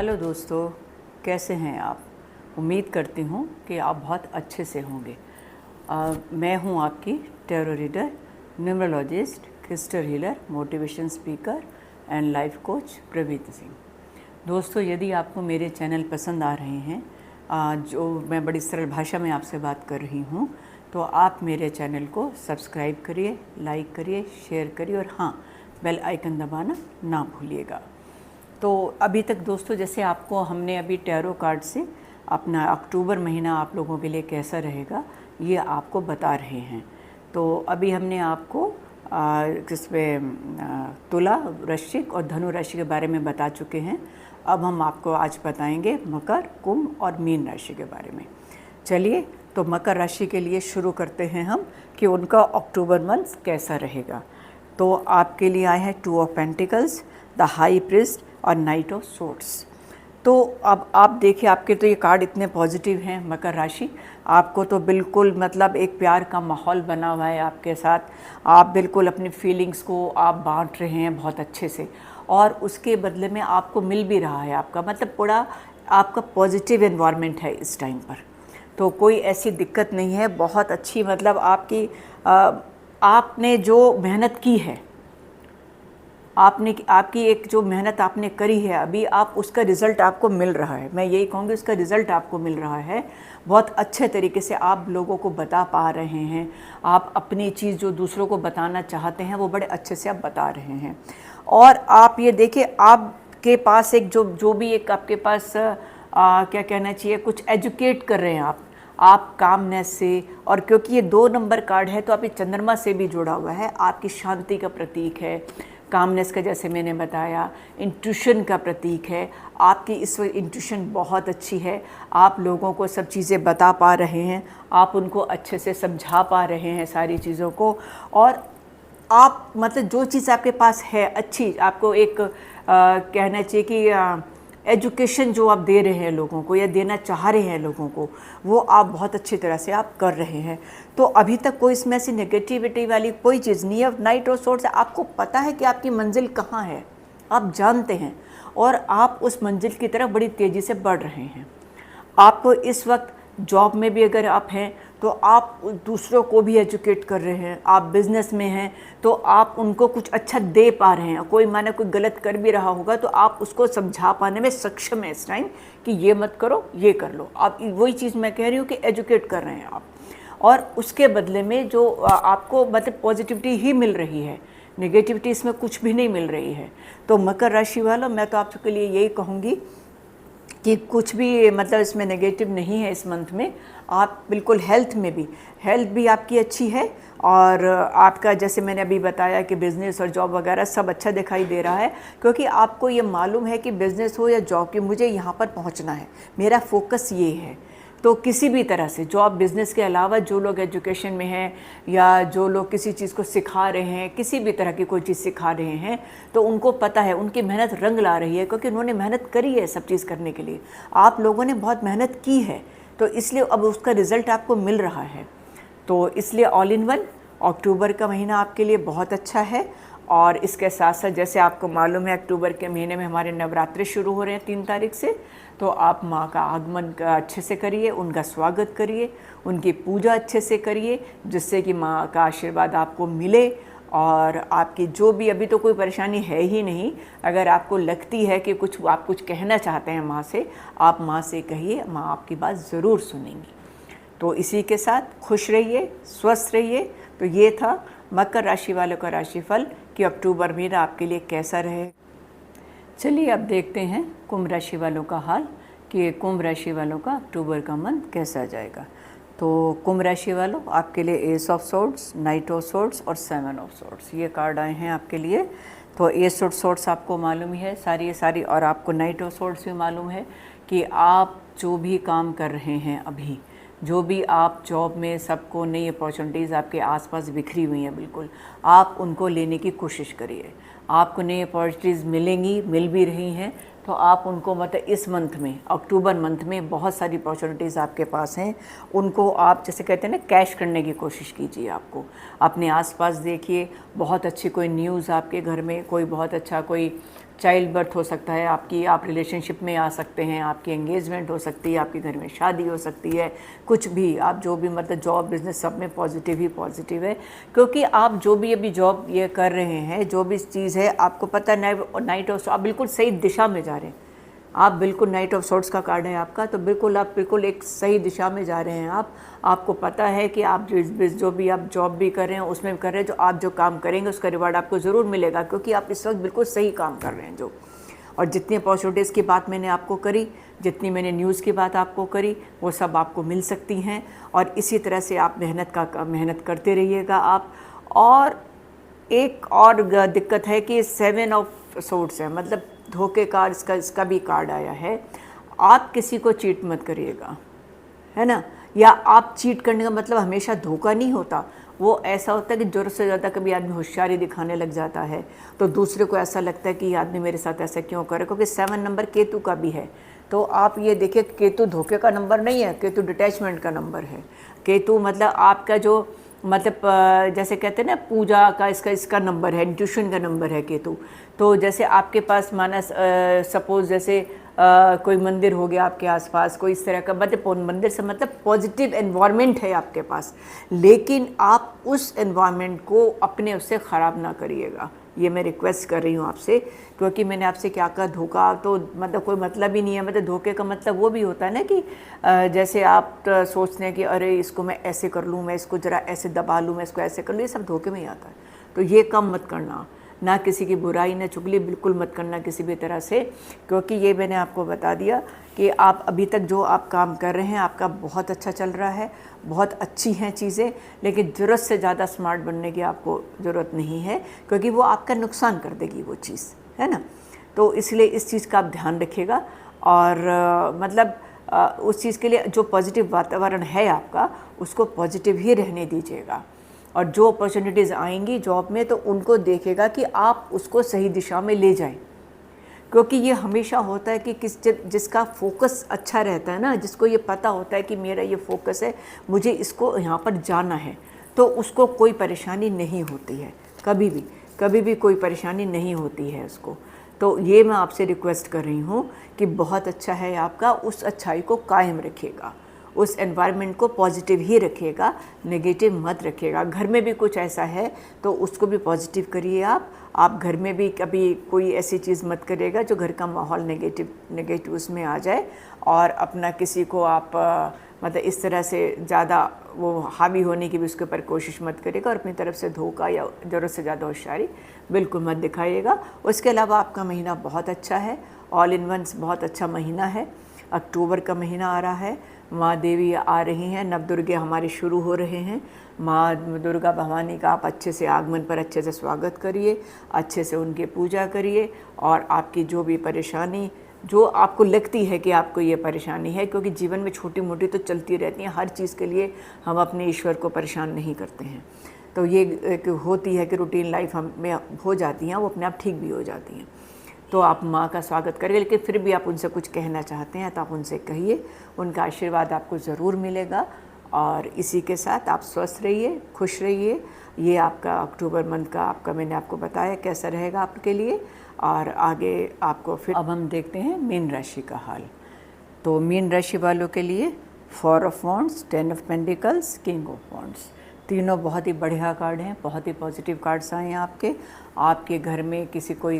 Hello दोस्तों, कैसे हैं आप। उम्मीद करती हूँ कि आप बहुत अच्छे से होंगे। मैं हूँ आपकी tarot reader, numerologist, crystal healer, motivation speaker and life coach Pravit Singh. दोस्तों, यदि आपको मेरे चैनल पसंद आ रहे हैं, जो मैं बड़ी सरल भाषा में आपसे बात कर रही हूँ, तो आप मेरे चैनल को सब्सक्राइब करिए, लाइक करिए, शेयर करिए और हाँ, बेल आइकन दबाना ना भूलिएगा। तो अभी तक दोस्तों, जैसे आपको हमने अभी टैरो कार्ड से अपना अक्टूबर महीना आप लोगों के लिए कैसा रहेगा ये आपको बता रहे हैं। तो अभी हमने आपको तुला, वृश्चिक और धनु राशि के बारे में बता चुके हैं। अब हम आपको आज बताएंगे मकर, कुंभ और मीन राशि के बारे में। चलिए, तो मकर राशि के लिए शुरू करते हैं हम कि उनका अक्टूबर मंथ कैसा रहेगा। तो आपके लिए आए हैं 2 of pentacles, the high priest और नाइट ऑफ सोर्ड्स। तो अब आप देखिए, आपके तो ये कार्ड इतने पॉजिटिव हैं मकर राशि। आपको तो बिल्कुल मतलब एक प्यार का माहौल बना हुआ है आपके साथ। आप बिल्कुल अपनी फीलिंग्स को आप बांट रहे हैं बहुत अच्छे से, और उसके बदले में आपको मिल भी रहा है आपका मतलब पूरा आपका पॉजिटिव एनवायरनमेंट है इस टाइम पर। तो कोई ऐसी दिक्कत नहीं है, बहुत अच्छी मतलब आपने जो मेहनत की है, आपकी एक जो मेहनत आपने करी है, अभी आप उसका रिज़ल्ट आपको मिल रहा है। मैं यही कहूँगी, उसका रिज़ल्ट आपको मिल रहा है। बहुत अच्छे तरीके से आप लोगों को बता पा रहे हैं। आप अपनी चीज़ जो दूसरों को बताना चाहते हैं वो बड़े अच्छे से आप बता रहे हैं। और आप ये देखिए, आपके पास एक जो भी एक आपके पास क्या कहना चाहिए, कुछ एजुकेट कर रहे हैं आप कामनेस से। और क्योंकि ये 2 नंबर कार्ड है तो आप ये चंद्रमा से भी जुड़ा हुआ है, आपकी शांति का प्रतीक है। कामनेस का, जैसे मैंने बताया, इंट्यूशन का प्रतीक है। आपकी इस वक्त इंट्यूशन बहुत अच्छी है। आप लोगों को सब चीज़ें बता पा रहे हैं, आप उनको अच्छे से समझा पा रहे हैं सारी चीज़ों को। और आप मतलब जो चीज़ आपके पास है अच्छी, आपको एक कहना चाहिए कि एजुकेशन जो आप दे रहे हैं लोगों को या देना चाह रहे हैं लोगों को, वो आप बहुत अच्छी तरह से आप कर रहे हैं। तो अभी तक कोई इसमें से नेगेटिविटी वाली कोई चीज़ नहीं है। नाइट और सोर्स, आपको पता है कि आपकी मंजिल कहाँ है, आप जानते हैं, और आप उस मंजिल की तरफ बड़ी तेज़ी से बढ़ रहे हैं। आप इस वक्त जॉब में भी अगर आप हैं तो आप दूसरों को भी एजुकेट कर रहे हैं। आप बिज़नेस में हैं तो आप उनको कुछ अच्छा दे पा रहे हैं। कोई माने कोई गलत कर भी रहा होगा तो आप उसको समझा पाने में सक्षम है इस टाइम कि ये मत करो, ये कर लो। आप वही चीज़ मैं कह रही हूँ कि एजुकेट कर रहे हैं आप, और उसके बदले में जो आपको मतलब पॉजिटिविटी ही मिल रही है, नेगेटिविटी इसमें कुछ भी नहीं मिल रही है। तो मकर राशि वालों, मैं तो आप सबके लिए यही कहूँगी कि कुछ भी मतलब इसमें नेगेटिव नहीं है इस मंथ में। आप बिल्कुल हेल्थ भी आपकी अच्छी है, और आपका जैसे मैंने अभी बताया कि बिज़नेस और जॉब वगैरह सब अच्छा दिखाई दे रहा है, क्योंकि आपको ये मालूम है कि बिज़नेस हो या जॉब की, मुझे यहाँ पर पहुँचना है, मेरा फोकस ये है। तो किसी भी तरह से जॉब बिज़नेस के अलावा जो लोग एजुकेशन में हैं या जो लोग किसी चीज़ को सिखा रहे हैं, किसी भी तरह की कोई चीज़ सिखा रहे हैं, तो उनको पता है, उनकी मेहनत रंग ला रही है, क्योंकि उन्होंने मेहनत करी है सब चीज़ करने के लिए। आप लोगों ने बहुत मेहनत की है, तो इसलिए अब उसका रिज़ल्ट आपको मिल रहा है। तो इसलिए ऑल इन वन अक्टूबर का महीना आपके लिए बहुत अच्छा है। और इसके साथ साथ जैसे आपको मालूम है, अक्टूबर के महीने में हमारे नवरात्रि शुरू हो रहे हैं 3 तारीख से। तो आप माँ का आगमन का अच्छे से करिए, उनका स्वागत करिए, उनकी पूजा अच्छे से करिए, जिससे कि माँ का आशीर्वाद आपको मिले। और आपकी जो भी अभी तो कोई परेशानी है ही नहीं, अगर आपको लगती है कि आप कुछ कहना चाहते हैं माँ से, आप माँ से कहिए, माँ आपकी बात ज़रूर सुनेंगी। तो इसी के साथ खुश रहिए, स्वस्थ रहिए। तो ये था मकर राशि वालों का राशिफल कि अक्टूबर महीना आपके लिए कैसा रहे। चलिए, अब देखते हैं कुंभ राशि वालों का हाल कि कुंभ राशि वालों का अक्टूबर का मंथ कैसा जाएगा। तो कुंभ राशि वालों, आपके लिए S of swords, night of swords और 7 ऑफ सोर्ड्स ये कार्ड आए हैं आपके लिए। तो एस ऑफ सोर्ड्स आपको मालूम ही है सारी, और आपको नाइट ऑफ सोर्ड्स भी मालूम है कि आप जो भी काम कर रहे हैं अभी, जो भी आप जॉब में, सबको नई अपॉर्चुनिटीज़ आपके आसपास बिखरी हुई हैं, बिल्कुल आप उनको लेने की कोशिश करिए। आपको नई अपॉर्चुनिटीज़ मिलेंगी, मिल भी रही हैं, तो आप उनको मतलब इस मंथ में, अक्टूबर मंथ में बहुत सारी अपॉर्चुनिटीज़ आपके पास हैं, उनको आप जैसे कहते हैं ना कैश करने की कोशिश कीजिए। आपको अपने आसपास देखिए, बहुत अच्छी कोई न्यूज़ आपके घर में, कोई बहुत अच्छा कोई चाइल्ड बर्थ हो सकता है आपकी, आप रिलेशनशिप में आ सकते हैं, आपकी एंगेजमेंट हो सकती है, आपके घर में शादी हो सकती है, कुछ भी आप जो भी मतलब जॉब बिज़नेस सब में पॉजिटिव ही पॉजिटिव है। क्योंकि आप जो भी अभी जॉब ये कर रहे हैं, जो भी चीज़ है आपको पता है, नाइट ऑफ आप बिल्कुल सही दिशा में जा रहे हैं। आप बिल्कुल नाइट ऑफ सोर्ट्स का कार्ड है आपका, तो बिल्कुल आप बिल्कुल एक सही दिशा में जा रहे हैं। आपको पता है कि आप जो भी आप जॉब भी कर रहे हैं उसमें कर रहे हैं, जो आप जो काम करेंगे उसका रिवार्ड आपको ज़रूर मिलेगा, क्योंकि आप इस वक्त बिल्कुल सही काम कर रहे हैं जो। और जितनी अपॉर्चुनिटीज़ की बात मैंने आपको करी, जितनी मैंने न्यूज़ की बात आपको करी, वो सब आपको मिल सकती हैं। और इसी तरह से आप मेहनत करते रहिएगा आप। और एक और दिक्कत है कि 7 ऑफ सोर्ट्स है, मतलब धोखे का, इसका भी कार्ड आया है। आप किसी को चीट मत करिएगा, है ना। या आप चीट करने का मतलब हमेशा धोखा नहीं होता, वो ऐसा होता है कि ज़रूरत से ज़्यादा कभी आदमी होशियारी दिखाने लग जाता है, तो दूसरे को ऐसा लगता है कि ये आदमी मेरे साथ ऐसा क्यों करे, क्योंकि 7 नंबर केतु का भी है। तो आप ये देखिए, केतु धोखे का नंबर नहीं है, केतु डिटैचमेंट का नंबर है। केतु मतलब आपका जो मतलब जैसे कहते हैं ना पूजा का, इसका नंबर है, इंट्यूशन का नंबर है केतु। तो जैसे आपके पास माना सपोज़ जैसे कोई मंदिर हो गया आपके आसपास, कोई इस तरह का, मतलब मंदिर से मतलब पॉजिटिव एनवायरनमेंट है आपके पास, लेकिन आप उस एनवायरनमेंट को अपने उससे ख़राब ना करिएगा। ये मैं रिक्वेस्ट कर रही हूँ आपसे, क्योंकि मैंने आपसे क्या कहा, धोखा तो मतलब कोई मतलब ही नहीं है। मतलब धोखे का मतलब वो भी होता है ना कि जैसे आप सोचते हैं कि अरे इसको मैं ऐसे कर लूँ, मैं इसको ज़रा ऐसे दबा लूँ, मैं इसको ऐसे कर लूँ, ये सब धोखे में ही आता है। तो ये कम मत करना, ना किसी की बुराई ना चुगली बिल्कुल मत करना किसी भी तरह से, क्योंकि ये मैंने आपको बता दिया कि आप अभी तक जो आप काम कर रहे हैं आपका बहुत अच्छा चल रहा है, बहुत अच्छी हैं चीज़ें, लेकिन ज़रूरत से ज़्यादा स्मार्ट बनने की आपको ज़रूरत नहीं है, क्योंकि वो आपका नुकसान कर देगी वो चीज़, है ना। तो इसलिए इस चीज़ का आप ध्यान रखिएगा। और मतलब उस चीज़ के लिए जो पॉजिटिव वातावरण है आपका, उसको पॉजिटिव ही रहने दीजिएगा। और जो अपॉर्चुनिटीज़ आएंगी जॉब में, तो उनको देखेगा कि आप उसको सही दिशा में ले जाएं, क्योंकि ये हमेशा होता है कि जिसका फोकस अच्छा रहता है ना, जिसको ये पता होता है कि मेरा ये फोकस है, मुझे इसको यहाँ पर जाना है, तो उसको कोई परेशानी नहीं होती है, कभी भी कोई परेशानी नहीं होती है उसको। तो ये मैं आपसे रिक्वेस्ट कर रही हूँ कि बहुत अच्छा है आपका, उस अच्छाई को कायम रखिएगा, उस एनवायरनमेंट को पॉजिटिव ही रखिएगा, नेगेटिव मत रखिएगा। घर में भी कुछ ऐसा है तो उसको भी पॉजिटिव करिए आप घर में भी कभी कोई ऐसी चीज़ मत करिएगा जो घर का माहौल नेगेटिव उसमें आ जाए। और अपना किसी को आप मतलब इस तरह से ज़्यादा वो हावी होने की भी उसके ऊपर कोशिश मत करिएगा, और अपनी तरफ से धोखा या ज़रूरत से ज़्यादा होशियारी बिल्कुल मत दिखाइएगा। उसके अलावा आपका महीना बहुत अच्छा है, ऑल इन वंस बहुत अच्छा महीना है। अक्टूबर का महीना आ रहा है, माँ देवी आ रही हैं, नवदुर्गे हमारे शुरू हो रहे हैं। माँ दुर्गा भवानी का आप अच्छे से आगमन पर अच्छे से स्वागत करिए, अच्छे से उनकी पूजा करिए। और आपकी जो भी परेशानी, जो आपको लगती है कि आपको ये परेशानी है, क्योंकि जीवन में छोटी मोटी तो चलती रहती हैं, हर चीज़ के लिए हम अपने ईश्वर को परेशान नहीं करते हैं। तो ये एक होती है कि रूटीन लाइफ हम में हो जाती हैं, वो अपने आप ठीक भी हो जाती हैं। तो आप माँ का स्वागत करिए, लेकिन फिर भी आप उनसे कुछ कहना चाहते हैं तो आप उनसे कहिए, उनका आशीर्वाद आपको ज़रूर मिलेगा। और इसी के साथ आप स्वस्थ रहिए, खुश रहिए। ये आपका अक्टूबर मंथ का आपका मैंने आपको बताया कैसा रहेगा आपके लिए। और आगे आपको फिर अब हम देखते हैं मीन राशि का हाल। तो मीन राशि वालों के लिए 4 of wands, 10 of pentacles, king of wands, तीनों बहुत ही बढ़िया कार्ड हैं, बहुत ही पॉजिटिव कार्ड्स आए हैं आपके घर में किसी कोई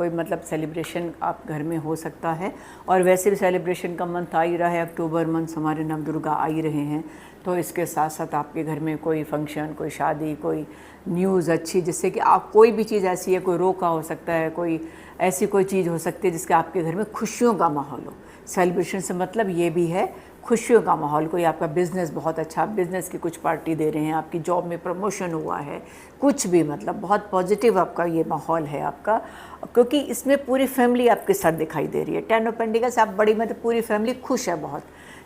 मतलब सेलिब्रेशन आप घर में हो सकता है। और वैसे भी सेलिब्रेशन का मंथ आ ही रहा है, अक्टूबर मंथ हमारे नवदुर्गा आ ही रहे हैं। तो इसके साथ साथ आपके घर में कोई फंक्शन, कोई शादी, कोई न्यूज़ अच्छी, जिससे कि आप कोई भी चीज़ ऐसी है, कोई रोका हो सकता है, कोई ऐसी कोई चीज़ हो सकती है जिसके आपके घर में खुशियों का माहौल हो। सेलिब्रेशन से मतलब ये भी है खुशियों का माहौल। कोई आपका बिज़नेस बहुत अच्छा, बिज़नेस की कुछ पार्टी दे रहे हैं, आपकी जॉब में प्रमोशन हुआ है, कुछ भी मतलब बहुत पॉजिटिव आपका ये माहौल है आपका, क्योंकि इसमें पूरी फैमिली आपके साथ दिखाई दे रही है। 10 ऑफ पेंटिकल्स आप बड़ी मतलब पूरी फैमिली खुश है बहुत।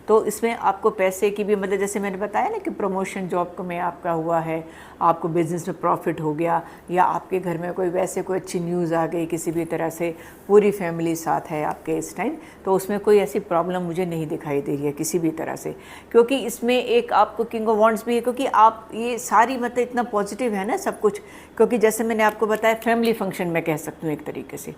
तो इसमें आपको पैसे की भी मतलब जैसे मैंने बताया ना कि प्रमोशन जॉब को में आपका हुआ है, आपको बिज़नेस में प्रॉफिट हो गया, या आपके घर में कोई वैसे कोई अच्छी न्यूज़ आ गई किसी भी तरह से, पूरी फैमिली साथ है आपके इस टाइम, तो उसमें कोई ऐसी प्रॉब्लम मुझे नहीं दिखाई दे रही है किसी भी तरह से, क्योंकि इसमें एक आपको किंग ऑफ वॉन्ड्स भी है, क्योंकि आप ये सारी मतलब इतना पॉजिटिव है ना सब कुछ, क्योंकि जैसे मैंने आपको बताया फैमिली फंक्शन मैं कह सकती हूँ एक तरीके से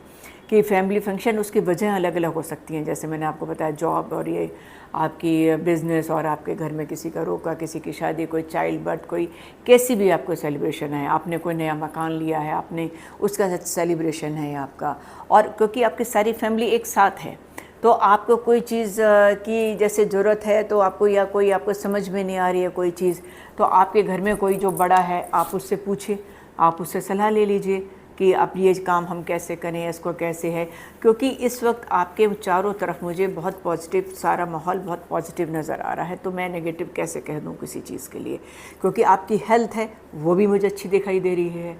कि फैमिली फंक्शन उसकी वजह अलग अलग हो सकती हैं, जैसे मैंने आपको बताया जॉब और ये आपकी बिज़नेस और आपके घर में किसी का रोका, किसी की शादी, कोई चाइल्ड बर्थ, कोई कैसी भी आपको सेलिब्रेशन है, आपने कोई नया मकान लिया है, आपने उसका सेलिब्रेशन है आपका, और क्योंकि आपकी सारी फैमिली एक साथ है, तो आपको कोई चीज़ की जैसे ज़रूरत है तो आपको, या कोई आपको समझ में नहीं आ रही है कोई चीज़, तो आपके घर में कोई जो बड़ा है आप उससे पूछे, आप उससे सलाह ले लीजिए कि अब ये काम हम कैसे करें, इसको कैसे है, क्योंकि इस वक्त आपके चारों तरफ मुझे बहुत पॉजिटिव, सारा माहौल बहुत पॉजिटिव नज़र आ रहा है, तो मैं नेगेटिव कैसे कह दूँ किसी चीज़ के लिए, क्योंकि आपकी हेल्थ है वो भी मुझे अच्छी दिखाई दे रही है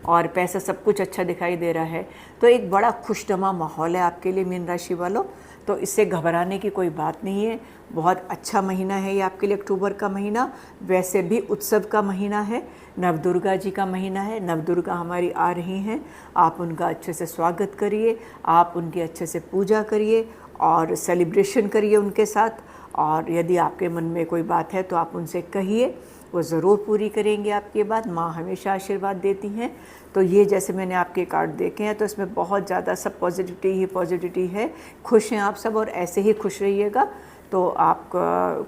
और पैसा सब कुछ अच्छा दिखाई दे रहा है, तो एक बड़ा खुशनुमा माहौल है आपके लिए मीन राशि वालों, तो इससे घबराने की कोई बात नहीं है। बहुत अच्छा महीना है ये आपके लिए अक्टूबर का महीना, वैसे भी उत्सव का महीना है, नवदुर्गा जी का महीना है, नवदुर्गा हमारी आ रही हैं, आप उनका अच्छे से स्वागत करिए, आप उनकी अच्छे से पूजा करिए और सेलिब्रेशन करिए उनके साथ, और यदि आपके मन में कोई बात है तो आप उनसे कहिए, वो ज़रूर पूरी करेंगे आपकी बात, माँ हमेशा आशीर्वाद देती हैं। तो ये जैसे मैंने आपके कार्ड देखे हैं तो इसमें बहुत ज़्यादा सब पॉजिटिविटी ही पॉजिटिविटी है, खुश हैं आप सब और ऐसे ही खुश रहिएगा, तो आप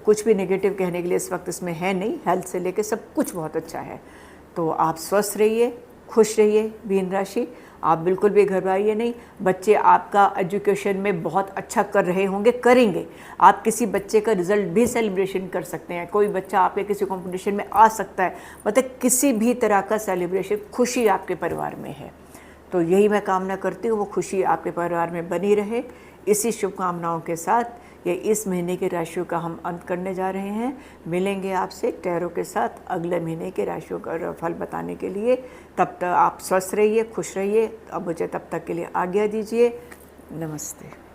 कुछ भी नेगेटिव कहने के लिए इस वक्त इसमें है नहीं, हेल्थ से लेके सब कुछ बहुत अच्छा है, तो आप स्वस्थ रहिए, खुश रहिए मीन राशि, आप बिल्कुल भी घबराइए नहीं। बच्चे आपका एजुकेशन में बहुत अच्छा कर रहे होंगे, करेंगे, आप किसी बच्चे का रिज़ल्ट भी सेलिब्रेशन कर सकते हैं, कोई बच्चा आपके किसी कंपटीशन में आ सकता है, मतलब किसी भी तरह का सेलिब्रेशन, खुशी आपके परिवार में है, तो यही मैं कामना करती हूँ वो खुशी आपके परिवार में बनी रहे। इसी शुभकामनाओं के साथ ये इस महीने की राशियों का हम अंत करने जा रहे हैं। मिलेंगे आपसे टैरो के साथ अगले महीने के राशियों का फल बताने के लिए। तब तक आप स्वस्थ रहिए, खुश रहिए। अब मुझे तब तक के लिए आज्ञा दीजिए। नमस्ते।